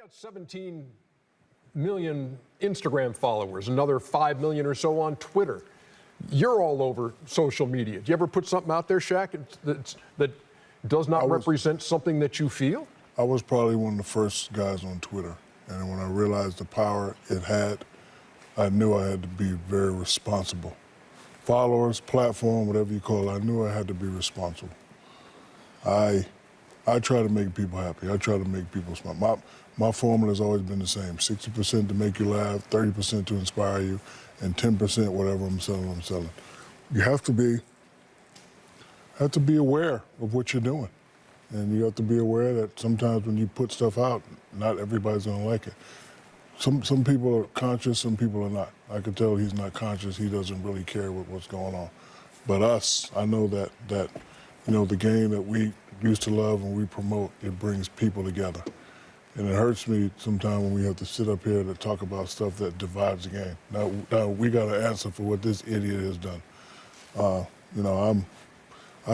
got 17 million Instagram followers, another 5 million or so on Twitter. You're all over social media. Do you ever put something out there, Shaq, that does not represent something that you feel? I was probably one of the first guys on Twitter. And when I realized the power it had, I knew I had to be very responsible. Followers, platform, whatever you call it, I knew I had to be responsible. I try to make people happy. I try to make people smile. My formula has always been the same: 60% to make you laugh, 30% to inspire you, and 10% whatever I'm selling. You have to be aware of what you're doing. And you have to be aware that sometimes when you put stuff out, not everybody's gonna like it. Some people are conscious, some people are not. I can tell he's not conscious. He doesn't really care what's going on. But us, I know that the game that we used to love and we promote, it brings people together. And it hurts me sometimes when we have to sit up here to talk about stuff that divides the game. Now we got to answer for what this idiot has done. I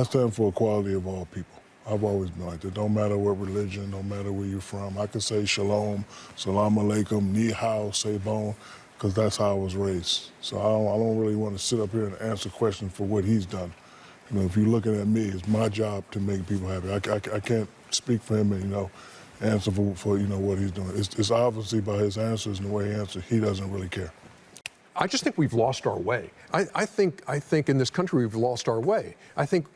stand for equality of all people. I've always been like that. Don't matter what religion, don't matter where you're from. I could say shalom, salam alaikum, ni hao, say bon, because that's how I was raised. So I don't really want to sit up here and answer questions for what he's done. If you're looking at me, it's my job to make people happy. I can't speak for him and answer for what he's doing. It's obviously by his answers and the way he answers, he doesn't really care. I just think we've lost our way. I think in this country we've lost our way. I think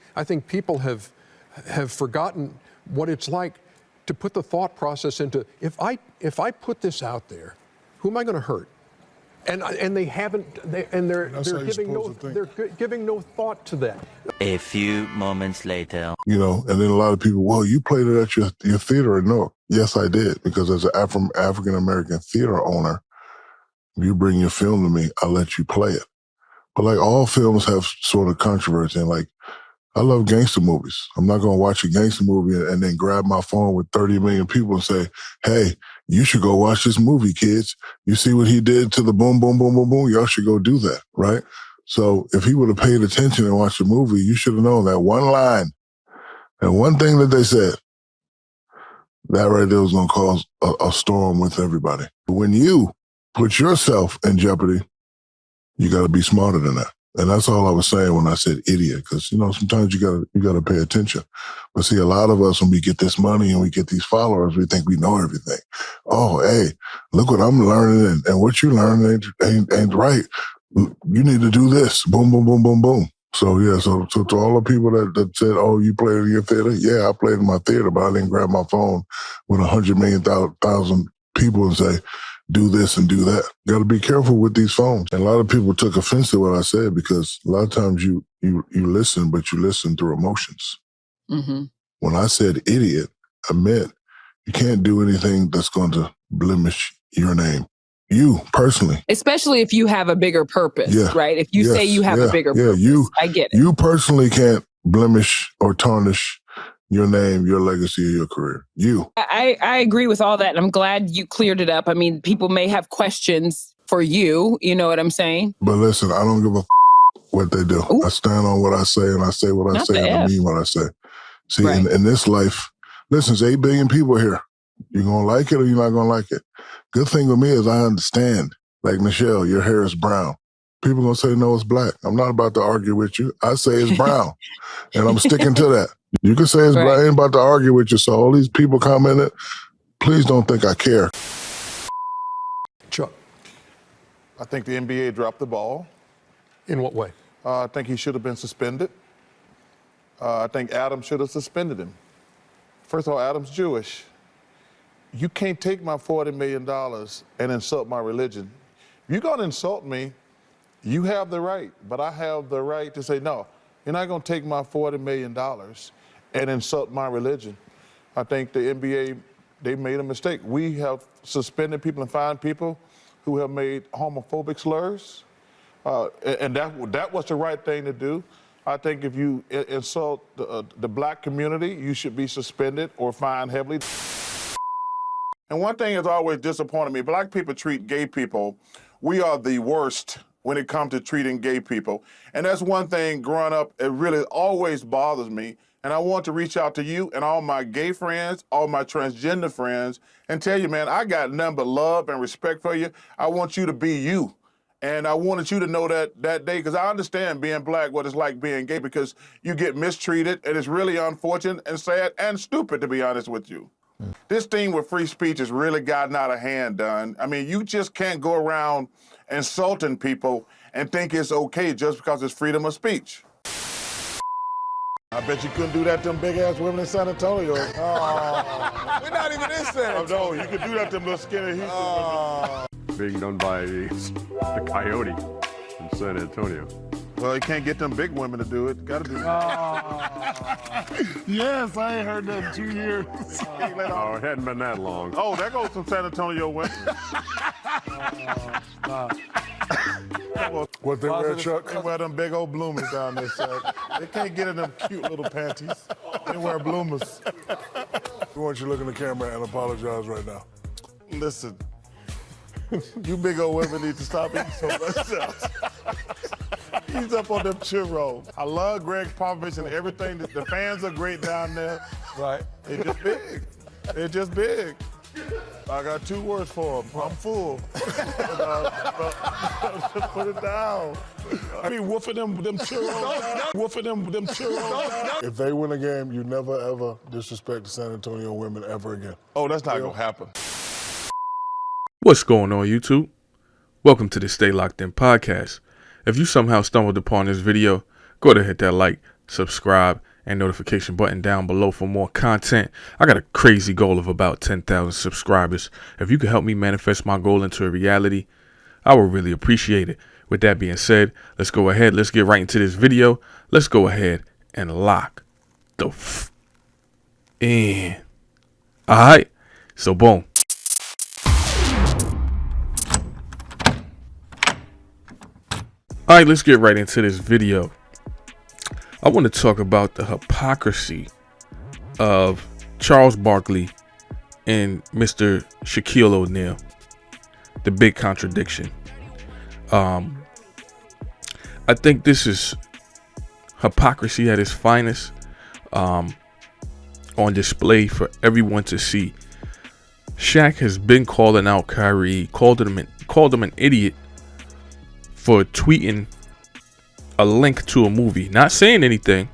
people have forgotten what it's like to put the thought process into, if I put this out there, who am I going to hurt? And they haven't, they're giving no thought to that. A few moments later. And then a lot of people, well, you played it at your theater. No, yes, I did, because as an African-American theater owner, if you bring your film to me, I'll let you play it. But like all films have sort of controversy, and like, I love gangster movies. I'm not going to watch a gangster movie and then grab my phone with 30 million people and say, hey, you should go watch this movie, kids. You see what he did to the boom, boom, boom, boom, boom? Y'all should go do that, right? So if he would have paid attention and watched the movie, you should have known that one line and one thing that they said, that right there was going to cause a storm with everybody. When you put yourself in jeopardy, you got to be smarter than that. And that's all I was saying when I said idiot, because, sometimes you gotta pay attention. But see, a lot of us, when we get this money and we get these followers, we think we know everything. Oh, hey, look what I'm learning, and what you learn ain't right. You need to do this. Boom, boom, boom, boom, boom. So, yeah, so to all the people that said, oh, you played in your theater? Yeah, I played in my theater, but I didn't grab my phone with 100 million thousand people and say, do this and do that. Got to be careful with these phones. And a lot of people took offense to what I said, because a lot of times you listen, but you listen through emotions. Mm-hmm. When I said idiot, I meant you can't do anything that's going to blemish your name. You personally. Especially if you have a bigger purpose, right? If you say you have a bigger purpose, I get it. You personally can't blemish or tarnish your name, your legacy, or your career. I agree with all that. And I'm glad you cleared it up. I mean, people may have questions for you. You know what I'm saying? But listen, I don't give a what they do. Ooh. I stand on what I say, and I say what I say, and I mean what I say. See, right. in this life, listen, there's 8 billion people here. You're going to like it or you're not going to like it. Good thing with me is I understand. Like, Michelle, your hair is brown. People going to say, no, it's black. I'm not about to argue with you. I say it's brown, and I'm sticking to that. You can say it's black. I ain't about to argue with you. So all these people commenting, please don't think I care. Chuck. I think the NBA dropped the ball. In what way? I think he should have been suspended. I think Adam should have suspended him. First of all, Adam's Jewish. You can't take my $40 million and insult my religion. If you're going to insult me, you have the right, but I have the right to say, no, you're not going to take my $40 million and insult my religion. I think the NBA, they made a mistake. We have suspended people and fined people who have made homophobic slurs, and that was the right thing to do. I think if you insult the black community, you should be suspended or fined heavily. And one thing has always disappointed me, black people treat gay people, we are the worst when it comes to treating gay people. And that's one thing growing up, it really always bothers me. And I want to reach out to you and all my gay friends, all my transgender friends, and tell you, man, I got nothing but love and respect for you. I want you to be you. And I wanted you to know that day, because I understand being black, what it's like being gay, because you get mistreated, and it's really unfortunate and sad and stupid, to be honest with you. This thing with free speech has really gotten out of hand, Don. I mean, you just can't go around insulting people and think it's okay just because it's freedom of speech. I bet you couldn't do that to them big-ass women in San Antonio. Oh. We're not even in San Antonio. No, you could do that to them little skinny Houston women. Being done by the Coyote in San Antonio. Well, you can't get them big women to do it. Got to do it. Yes, I ain't heard that in 2 years. Oh, it hadn't been that long. Oh, there goes some San Antonio women. What they wear, Chuck? They wear them big old bloomers down there, Shaq. They can't get in them cute little panties. They wear bloomers. We want you to look in the camera and apologize right now. Listen, you big old women need to stop eating so much stuff. He's up on them churros. I love Greg Popovich and everything. The fans are great down there. Right. They're just big. They're just big. I got 2 words for them. I'm full. Put it down. I mean, woofing them churros. Woofing them churros. If they win a game, you never, ever disrespect the San Antonio women ever again. Oh, that's not going to happen. What's going on, YouTube? Welcome to the Stay Locked In podcast. If you somehow stumbled upon this video, go ahead and hit that like, subscribe, and notification button down below for more content. I got a crazy goal of about 10,000 subscribers. If you could help me manifest my goal into a reality, I would really appreciate it. With that being said, let's go ahead. Let's get right into this video. Let's go ahead and lock the in. All right. So boom. All right, let's get right into this video. I want to talk about the hypocrisy of Charles Barkley and Mr. Shaquille O'Neal, the big contradiction. I think this is hypocrisy at its finest, on display for everyone to see. Shaq has been calling out Kyrie, called him an idiot for tweeting a link to a movie, not saying anything,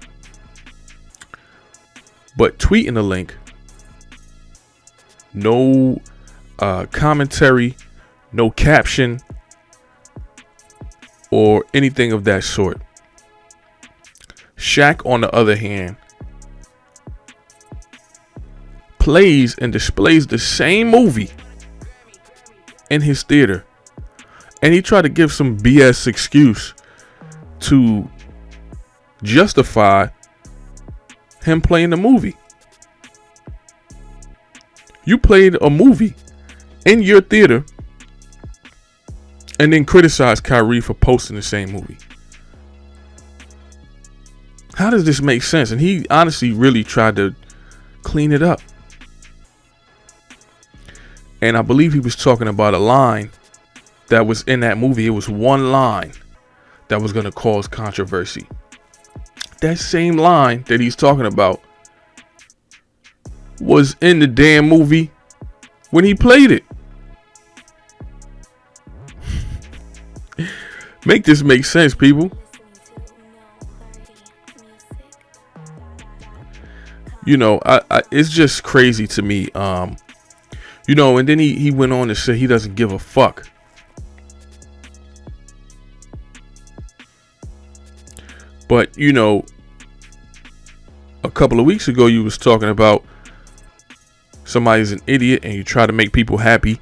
but tweeting a link. No commentary, no caption, or anything of that sort. Shaq, on the other hand, plays and displays the same movie in his theater, and he tried to give some BS excuse to justify him playing the movie. You played a movie in your theater and then criticized Kyrie for posting the same movie. How does this make sense? And he honestly really tried to clean it up. And I believe he was talking about a line that was in that movie. It was one line that was going to cause controversy. That same line that he's talking about was in the damn movie when he played it. Make this make sense, people. You know, it's just crazy to me. You know, and then he went on to say he doesn't give a fuck. But, you know, a couple of weeks ago, you was talking about somebody's an idiot and you try to make people happy.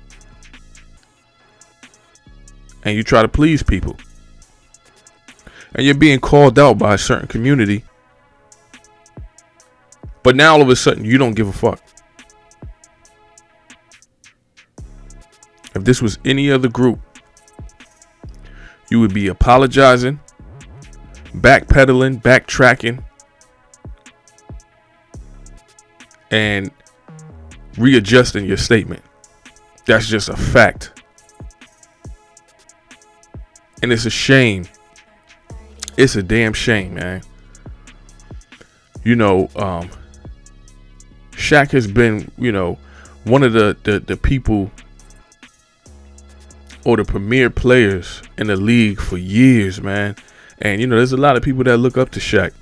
And you try to please people. And you're being called out by a certain community. But now all of a sudden, you don't give a fuck. If this was any other group, you would be apologizing, backpedaling, backtracking, and readjusting your statement. That's just a fact. And it's a shame. It's a damn shame, man. you know, Shaq has been, you know, one of the people or the premier players in the league for years, man. And, you know, there's a lot of people that look up to Shaq.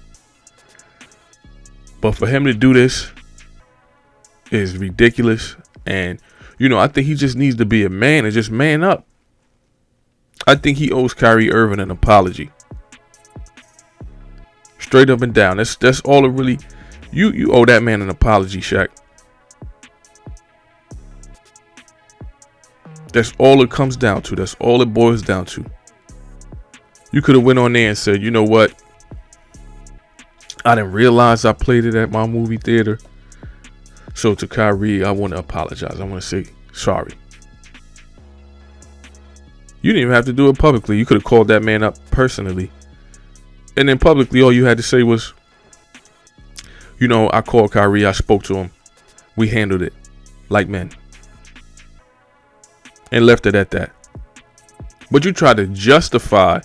But for him to do this is ridiculous. And, you know, I think he just needs to be a man and just man up. I think he owes Kyrie Irving an apology. Straight up and down. That's all it really. You owe that man an apology, Shaq. That's all it comes down to. That's all it boils down to. You could have went on there and said, you know what? I didn't realize I played it at my movie theater. So to Kyrie, I want to apologize. I want to say sorry. You didn't even have to do it publicly. You could have called that man up personally. And then publicly, all you had to say was, you know, I called Kyrie. I spoke to him. We handled it like men. And left it at that. But you tried to justify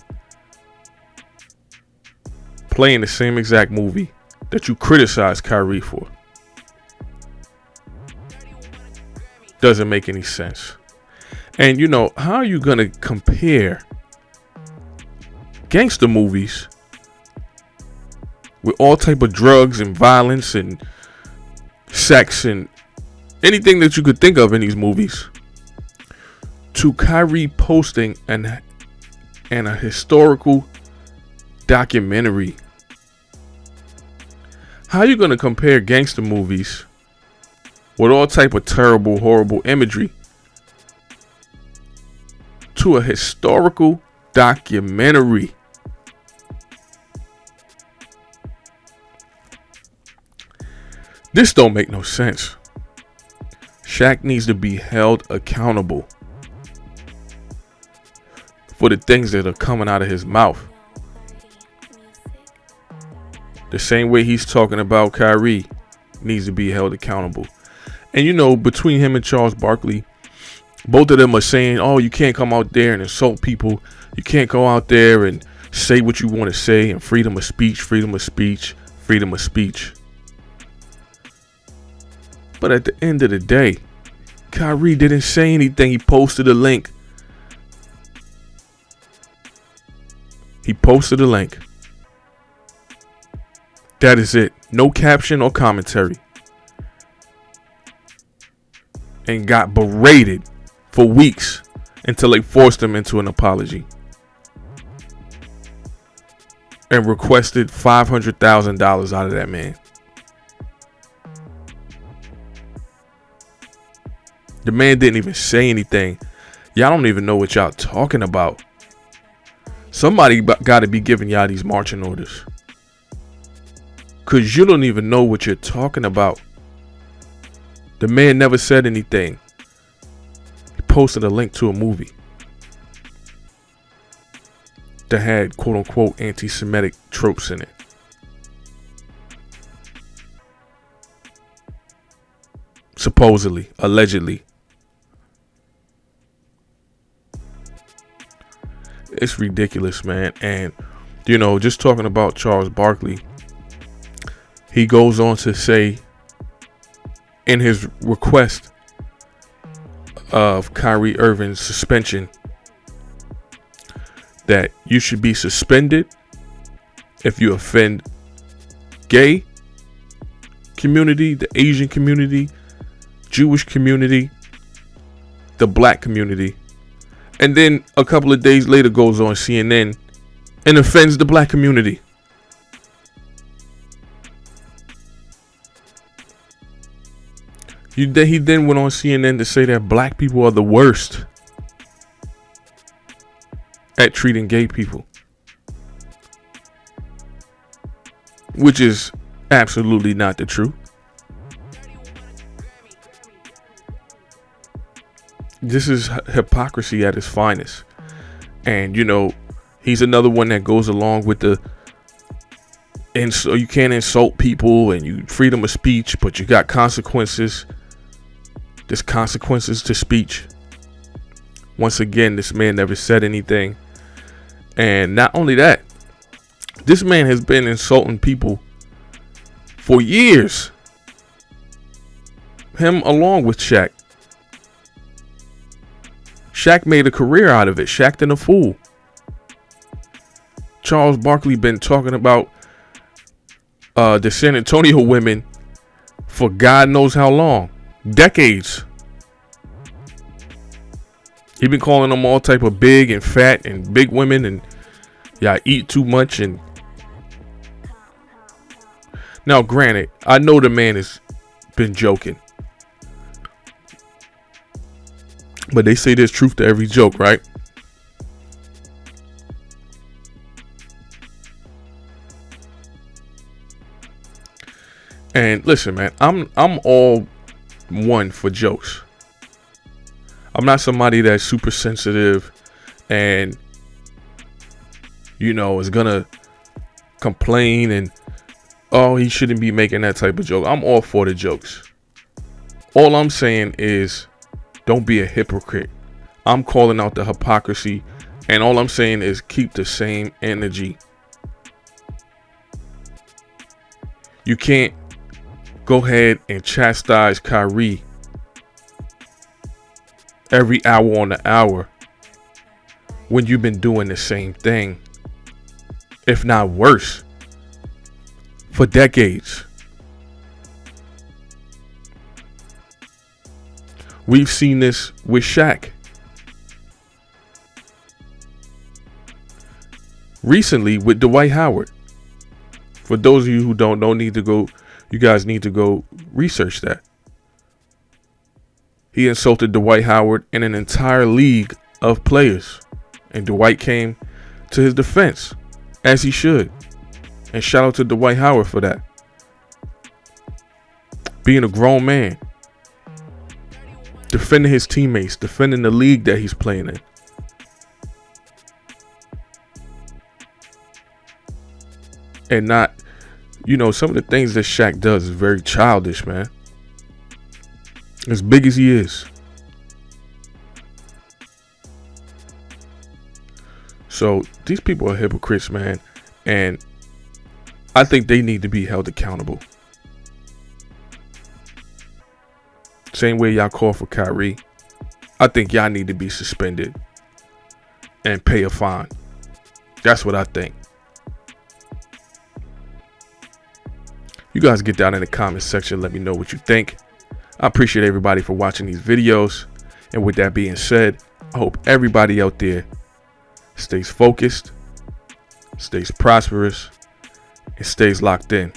playing the same exact movie that you criticized Kyrie for. Doesn't make any sense. And, you know, how are you going to compare gangster movies with all type of drugs and violence and sex and anything that you could think of in these movies to Kyrie posting and a historical documentary? How are you going to compare gangster movies with all type of terrible, horrible imagery to a historical documentary? This don't make no sense. Shaq needs to be held accountable for the things that are coming out of his mouth. The same way he's talking about Kyrie needs to be held accountable. And, you know, between him and Charles Barkley, both of them are saying, oh, you can't come out there and insult people. You can't go out there and say what you want to say, and freedom of speech, freedom of speech, freedom of speech. But at the end of the day, Kyrie didn't say anything. He posted a link. He posted a link. That is it. No caption or commentary. And got berated for weeks until they forced him into an apology. And requested $500,000 out of that man. The man didn't even say anything. Y'all don't even know what y'all talking about. Somebody got to be giving y'all these marching orders. Because you don't even know what you're talking about. The man never said anything. He posted a link to a movie that had quote unquote anti-Semitic tropes in it. Supposedly, allegedly. It's ridiculous, man. And, you know, just talking about Charles Barkley, he goes on to say in his request of Kyrie Irving's suspension that you should be suspended if you offend gay community, the Asian community, Jewish community, the black community. And then a couple of days later goes on CNN and offends the black community. He then went on CNN to say that black people are the worst at treating gay people. Which is absolutely not the truth. This is hypocrisy at its finest. And, you know, he's another one that goes along with the, and so you can't insult people and you freedom of speech, but you got consequences. There's consequences to speech. Once again, this man never said anything. And not only that, this man has been insulting people for years. Him along with Shaq. Shaq made a career out of it. Shaq and a fool. Charles Barkley been talking about the San Antonio women for God knows how long. Decades. He been calling them all type of big and fat and big women, and y'all eat too much. And now, granted, I know the man has been joking, but they say there's truth to every joke, right? And listen, man, I'm all one for jokes. I'm not somebody that's super sensitive and, you know, is gonna complain and, oh, he shouldn't be making that type of joke. I'm all for the jokes. All I'm saying is, don't be a hypocrite. I'm calling out the hypocrisy, and all I'm saying is keep the same energy. You can't go ahead and chastise Kyrie every hour on the hour when you've been doing the same thing, if not worse, for decades. We've seen this with Shaq. Recently with Dwight Howard. For those of you who don't know, you guys need to go research that. He insulted Dwight Howard and an entire league of players. And Dwight came to his defense, as he should. And shout out to Dwight Howard for that. Being a grown man. Defending his teammates, defending the league that he's playing in. And not, you know, some of the things that Shaq does is very childish, man. As big as he is. So these people are hypocrites, man. And I think they need to be held accountable. Same way y'all call for Kyrie. I think y'all need to be suspended and pay a fine. That's what I think. You guys get down in the comment section. Let me know what you think. I appreciate everybody for watching these videos. And with that being said, I hope everybody out there stays focused, stays prosperous, and stays locked in.